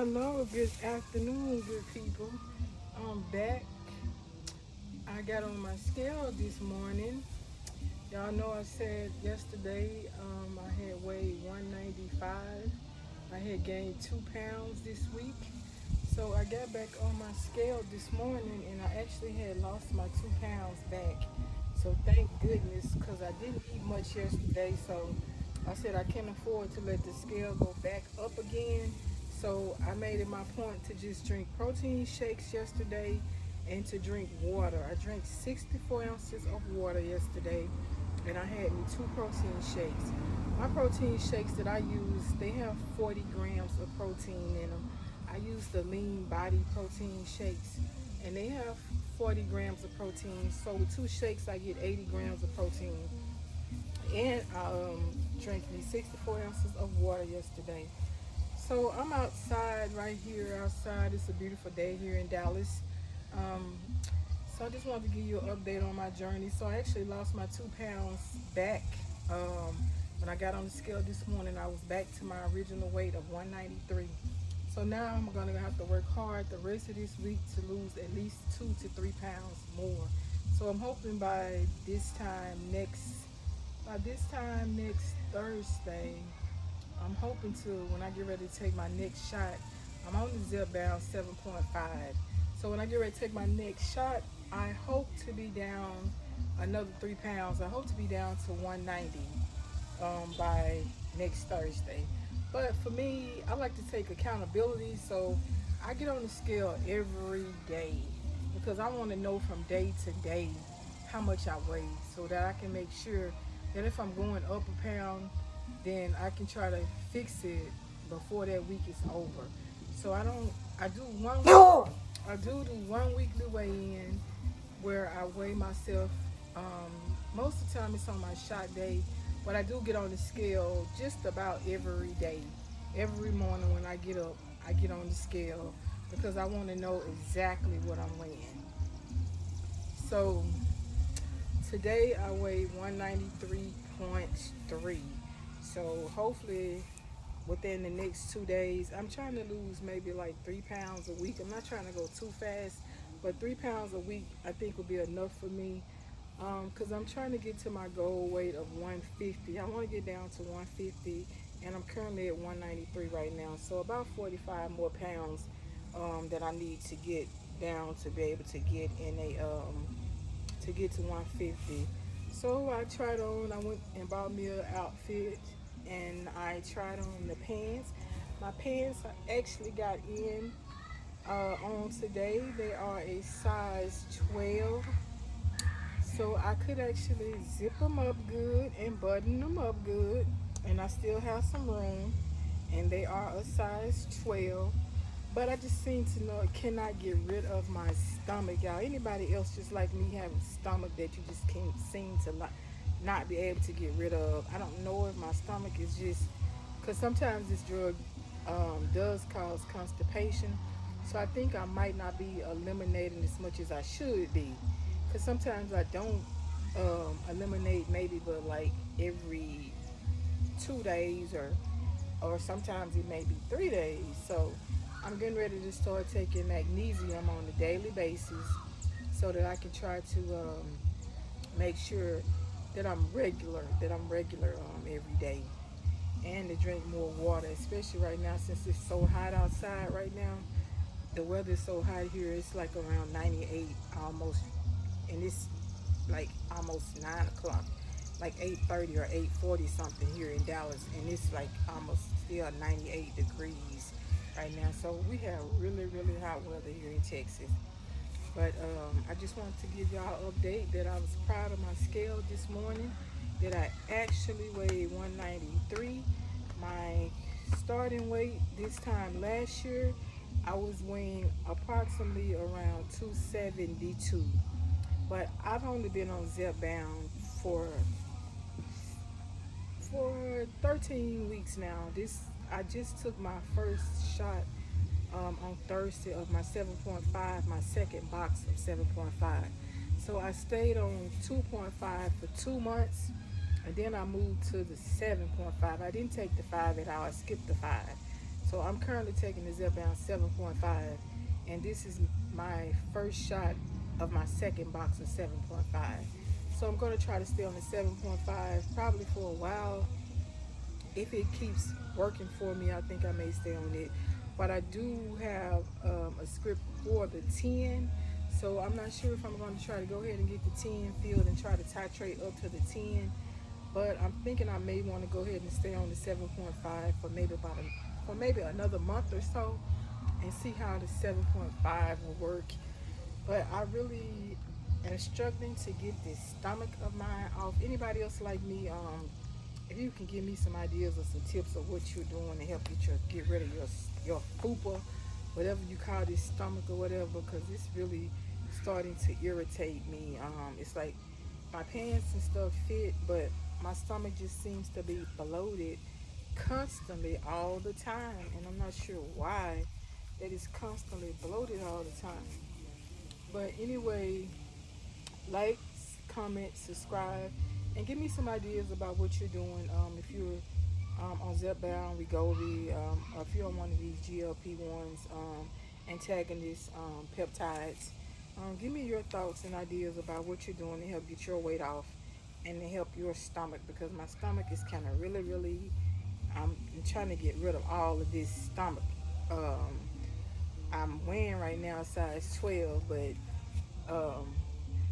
Hello, good afternoon, good people. I'm back. I got on my scale this morning. Y'all know I said yesterday I had weighed 195. I had gained 2 pounds this week. So I got back on my scale this morning and I actually had lost my 2 pounds back. So thank goodness because I didn't eat much yesterday. So I said I can't afford to let the scale go back up again. So I made it my point to just drink protein shakes yesterday and to drink water. I drank 64 ounces of water yesterday and I had me two protein shakes. My protein shakes that I use, they have 40 grams of protein in them. I use the lean body protein shakes and they have 40 grams of protein. So with two shakes, I get 80 grams of protein. And I drank me 64 ounces of water yesterday. So I'm outside right here outside. It's a beautiful day here in Dallas. Um, so I just wanted to give you an update on my journey. So I actually lost my 2 pounds back. Um, when I got on the scale this morning, I was back to my original weight of 193. So now I'm gonna have to work hard the rest of this week to lose at least 2 to 3 pounds more. So I'm hoping by this time next Thursday, I'm hoping to, when I get ready to take my next shot, I'm on the Zepbound 7.5. So when I get ready to take my next shot, I hope to be down another 3 pounds. I hope to be down to 190 by next Thursday. But for me, I like to take accountability, so I get on the scale every day because I want to know from day to day how much I weigh so that I can make sure that if I'm going up a pound, then I can try to fix it before that week is over. So I do one, I do one weekly weigh-in where I weigh myself. Um, Most of the time it's on my shot day, but I do get on the scale just about every day. Every morning when I get up, I get on the scale because I want to know exactly what I'm weighing. So today I weigh 193.3. So hopefully within the next 2 days, I'm trying to lose maybe like 3 pounds a week. I'm not trying to go too fast, but 3 pounds a week I think will be enough for me. Because I'm trying to get to my goal weight of 150. I want to get down to 150, and I'm currently at 193 right now. So about 45 more pounds that I need to get down to be able to get in a to get to 150. So I went and bought me an outfit, and I tried on the pants. My pants I actually got in on today. They are a size 12. So I could actually zip them up good and button them up good, and I still have some room. And they are a size 12. But I just seem to know I cannot get rid of my stomach, y'all. Anybody else just like me have a stomach that you just can't seem to not be able to get rid of? I don't know if my stomach is just because sometimes this drug does cause constipation. So I think I might not be eliminating as much as I should be. Because sometimes I don't eliminate maybe but like every 2 days or sometimes it may be 3 days. So I'm getting ready to start taking magnesium on a daily basis so that I can try to make sure that I'm regular every day, and to drink more water, especially right now since it's so hot outside right now. The weather is so hot here. It's like around 98 almost, and it's like almost 9 o'clock, like 8:30 or 8:40 something here in Dallas, and it's like almost still 98 degrees right now. So we have really really hot weather here in Texas. But I just wanted to give y'all an update that I was proud of my scale this morning. That I actually weighed 193. My starting weight this time last year, I was weighing approximately around 272. But I've only been on Zepbound for 13 weeks now. This I just took my first shot on Thursday of my 7.5, my second box of 7.5. So I stayed on 2.5 for 2 months, and then I moved to the 7.5. I didn't take the 5 at all. I skipped the 5. So I'm currently taking the Zepbound 7.5, and this is my first shot of my second box of 7.5. So I'm going to try to stay on the 7.5 probably for a while. If it keeps working for me, I think I may stay on it. But I do have a script for the 10, so I'm not sure if I'm going to try to go ahead and get the 10 filled and try to titrate up to the 10. But I'm thinking I may want to go ahead and stay on the 7.5 for maybe another month or so, and see how the 7.5 will work. But I really am struggling to get this stomach of mine off. Anybody else like me? If you can give me some ideas or some tips of what you're doing to help get rid of your fupa, whatever you call this stomach or whatever, because it's really starting to irritate me. It's like my pants and stuff fit, but my stomach just seems to be bloated constantly all the time, and I'm not sure why that is constantly bloated all the time. But anyway, like, comment, subscribe, and give me some ideas about what you're doing. If you're on Zepbound, Wegovy, or if you're on one of these GLP-1s, antagonists, peptides, give me your thoughts and ideas about what you're doing to help get your weight off and to help your stomach, because my stomach is kind of really, I'm trying to get rid of all of this stomach. I'm weighing right now size 12, but um,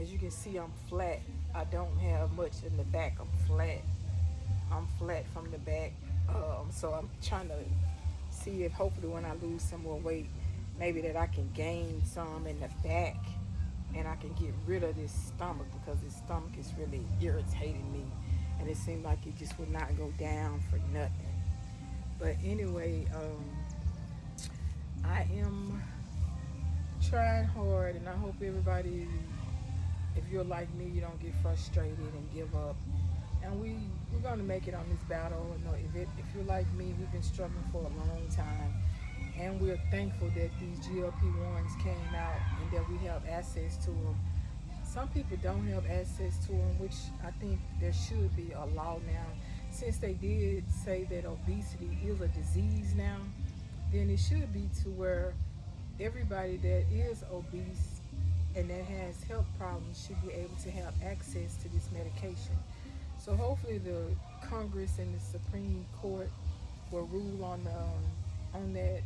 as you can see, I'm flat. I don't have much in the back. I'm flat from the back. So I'm trying to see if hopefully when I lose some more weight, maybe that I can gain some in the back and I can get rid of this stomach, because this stomach is really irritating me, and it seemed like it just would not go down for nothing. But anyway, I am trying hard, and I hope everybody, if you're like me, you don't get frustrated and give up. And we're gonna make it on this battle. You know, if you're like me, we've been struggling for a long time, and we're thankful that these GLP-1s came out and that we have access to them. Some people don't have access to them, which I think there should be a law now. Since they did say that obesity is a disease now, then it should be to where everybody that is obese and that has health problems should be able to have access to this medication. So hopefully the Congress and the Supreme Court will rule on that,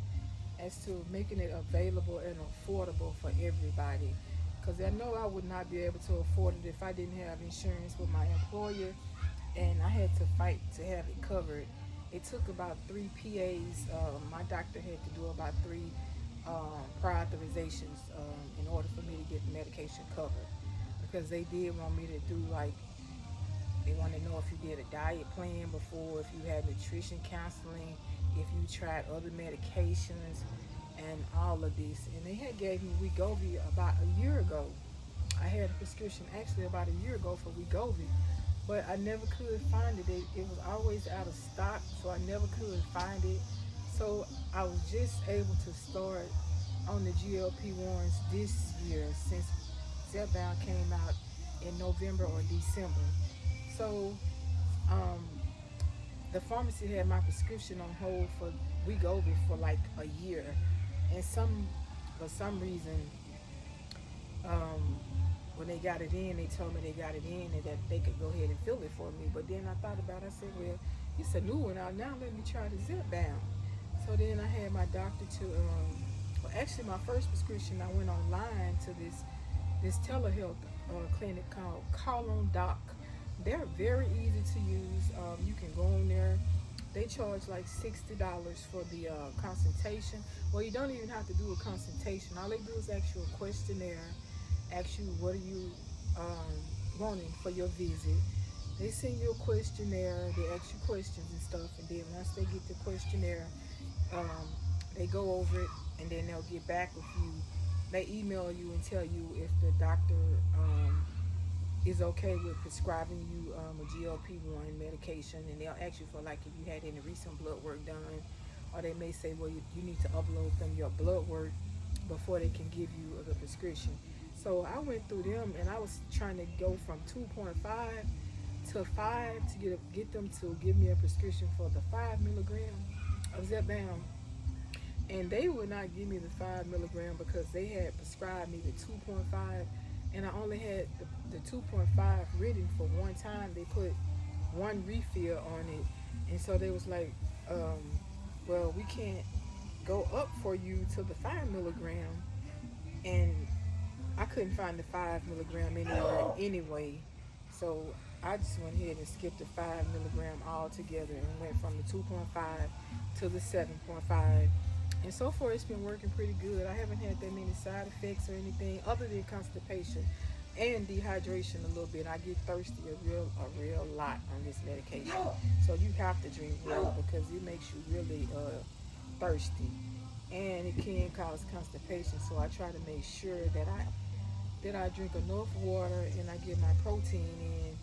as to making it available and affordable for everybody. Because I know I would not be able to afford it if I didn't have insurance with my employer, and I had to fight to have it covered. It took about 3 PAs. My doctor had to do about 3 prior authorizations in order for me to get the medication covered, because they did want me to do, like, they want to know if you did a diet plan before, if you had nutrition counseling, if you tried other medications, and all of this. And they had gave me Wegovy about a year ago. I had a prescription actually about a year ago for Wegovy, but I never could find it. It was always out of stock, so I never could find it. So I was just able to start on the GLP-1s this year, since Zepbound came out in November or December. So the pharmacy had my prescription on hold for Wegovy for like a year, and for some reason, when they got it in, they told me they got it in and that they could go ahead and fill it for me. But then I thought about it. I said, well, it's a new one out now. Let me try the Zepbound. So then I had my doctor to, well, actually my first prescription, I went online to this telehealth clinic called Call on Doc. They're very easy to use. You can go on there. They charge like $60 for the consultation. Well, you don't even have to do a consultation. All they do is ask you a questionnaire, ask you what are you wanting for your visit. They send you a questionnaire, they ask you questions and stuff, and then once they get the questionnaire, they go over it, and then they'll get back with you. They email you and tell you if the doctor is okay with prescribing you a GLP-1 medication, and they'll ask you for, like, if you had any recent blood work done, or they may say, well, you need to upload them your blood work before they can give you the prescription. So I went through them, and I was trying to go from 2.5 to 5 to get them to give me a prescription for the 5 milligram of Zepbound. and they would not give me the 5 milligram because they had prescribed me the 2.5, and I only had the 2.5 written for one time. They put one refill on it, and so they was like, well, we can't go up for you to the 5 milligram, and I couldn't find the 5 milligram anywhere anyway. So I just went ahead and skipped the 5 milligram altogether and went from the 2.5 to the 7.5. And so far it's been working pretty good. I haven't had that many side effects or anything other than constipation and dehydration a little bit. I get thirsty a real lot on this medication. So you have to drink water because it makes you really thirsty. And it can cause constipation. So I try to make sure that I drink enough water and I get my protein in.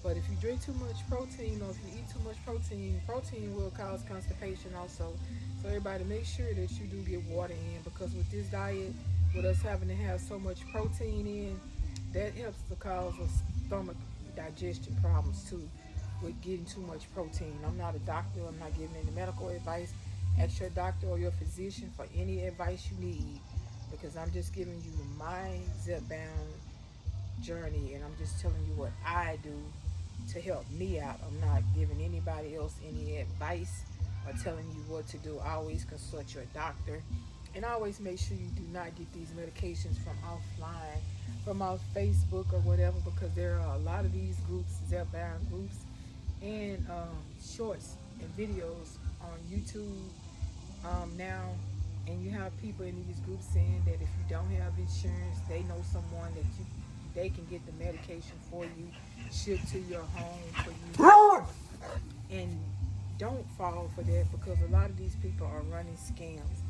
But if you drink too much protein or if you eat too much protein will cause constipation also. So everybody make sure that you do get water in, because with this diet, with us having to have so much protein in, that helps to cause us stomach digestion problems too with getting too much protein. I'm not a doctor. I'm not giving any medical advice. Ask your doctor or your physician for any advice you need, because I'm just giving you my Zepbound journey and I'm just telling you what I do to help me out. I'm not giving anybody else any advice or telling you what to do. Always consult your doctor, and always make sure you do not get these medications from offline, from off Facebook or whatever, because there are a lot of these groups, Zepbound groups, and shorts and videos on YouTube now, and you have people in these groups saying that if you don't have insurance, they know someone that they can get the medication for you, shipped to your home for you. And don't fall for that, because a lot of these people are running scams,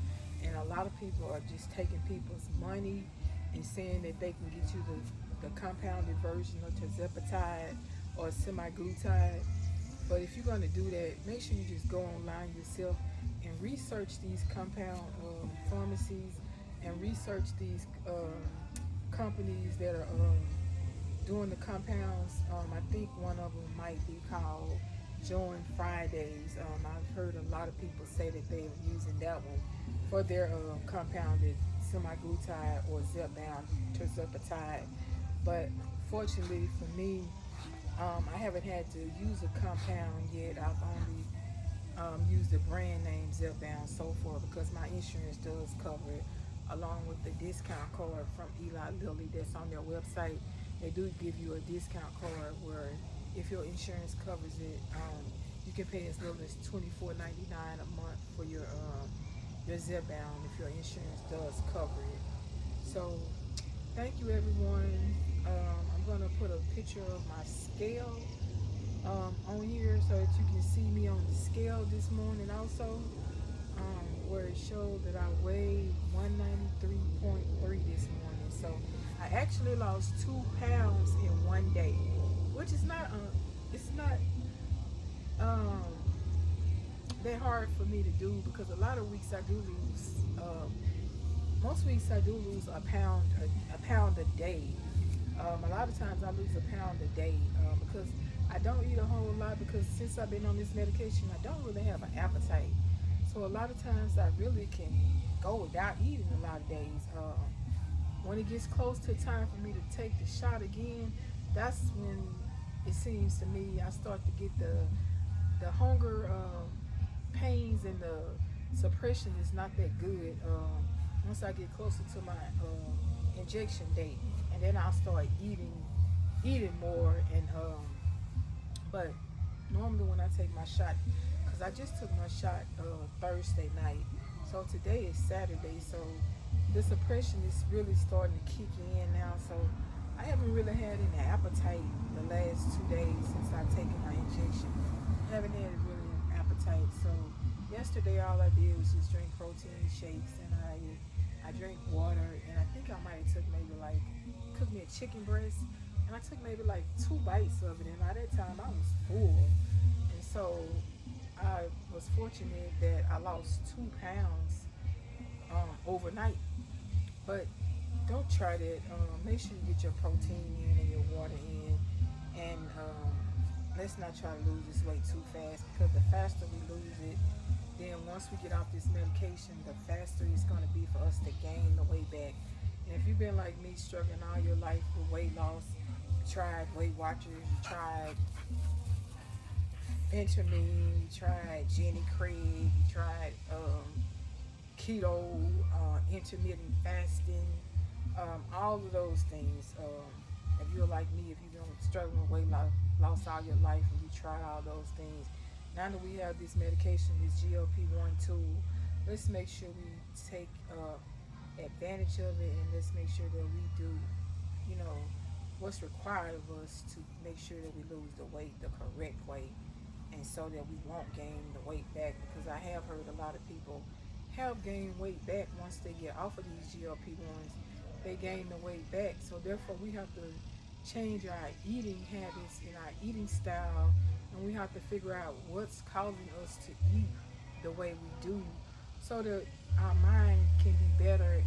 and a lot of people are just taking people's money and saying that they can get you the compounded version of tirzepatide or semaglutide. But if you're going to do that, make sure you just go online yourself and research these compound pharmacies, and research these companies that are doing the compounds. I think one of them might be called Join Fridays. I've heard a lot of people say that they're using that one for their compounded semaglutide or Zepbound tirzepatide. But fortunately for me, I haven't had to use a compound yet. I've only used the brand name Zepbound so far, because my insurance does cover it, along with the discount card from Eli Lilly that's on their website. They do give you a discount card where if your insurance covers it, you can pay as little as $24.99 a month for your Zepbound if your insurance does cover it. So thank you, everyone. I'm going to put a picture of my scale on here so that you can see me on the scale this morning also, where it showed that I weighed 193.3 this morning. So I actually lost 2 pounds in one day, which is not that hard for me to do, because a lot of weeks I do lose. Most weeks I do lose a pound a day. A lot of times I lose a pound a day because I don't eat a whole lot, because since I've been on this medication, I don't really have an appetite. So a lot of times I really can go without eating a lot of days. When it gets close to time for me to take the shot again, that's when it seems to me I start to get the hunger pains, and the suppression is not that good once I get closer to my injection date, and then I'll start eating more. And but normally when I take my shot, because I just took my shot Thursday night, so today is Saturday, so the suppression is really starting to kick in now. So I haven't really had any appetite the last 2 days since I've taken my injection. I haven't had really an appetite. So yesterday all I did was just drink protein shakes, and I drank water, and I think I might have cooked me a chicken breast, and I took maybe 2 bites of it, and by that time I was full. And so I was fortunate that I lost 2 pounds overnight. But don't try that. Make sure you get your protein in and your water in, and let's not try to lose this weight too fast, because the faster we lose it, then once we get off this medication, the faster if you've been like me, struggling all your life with weight loss, you tried Weight Watchers, you tried Benjamin, you tried Jenny Craig, you tried keto, intermittent fasting, all of those things. If you're like me, if you've been struggling with weight loss all your life and you try all those things, now that we have this medication, this GLP-1 tool, let's make sure we take advantage of it, and let's make sure that we do, you know, what's required of us to make sure that we lose the weight the correct way, and so that we won't gain the weight back. Because I have heard a lot of people have gained weight back once they get off of these GLP-1s. They gain the weight back. So therefore, we have to change our eating habits and our eating style, and we have to figure out what's causing us to eat the way we do, so that our mind can be better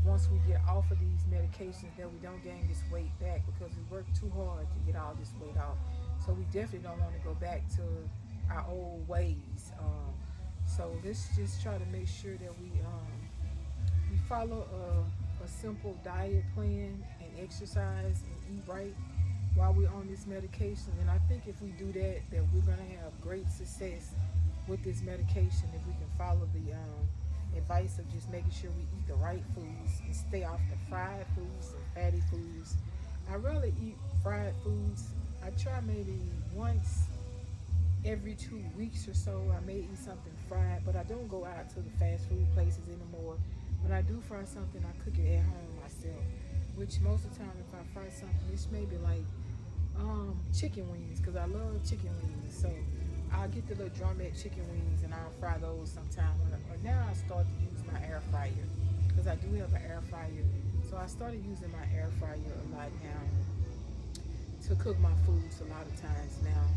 once we get off of these medications, that we don't gain this weight back, because we work too hard to get all this weight off. So we definitely don't want to go back to our old ways. So let's just try to make sure that we follow a simple diet plan and exercise and eat right while we're on this medication. And I think if we do that, that we're going to have great success with this medication if we can follow the advice of just making sure we eat the right foods and stay off the fried foods and fatty foods. I rarely eat fried foods. I try maybe once every 2 weeks or so. I may eat something fried, but I don't go out to the fast food places anymore. When I do fry something, I cook it at home myself, which most of the time if I fry something, it's maybe like chicken wings, because I love chicken wings. So I'll get the little drumette chicken wings and I'll fry those sometime. Or now I start to use my air fryer, because I do have an air fryer. So I started using my air fryer a lot now to cook my foods a lot of times now.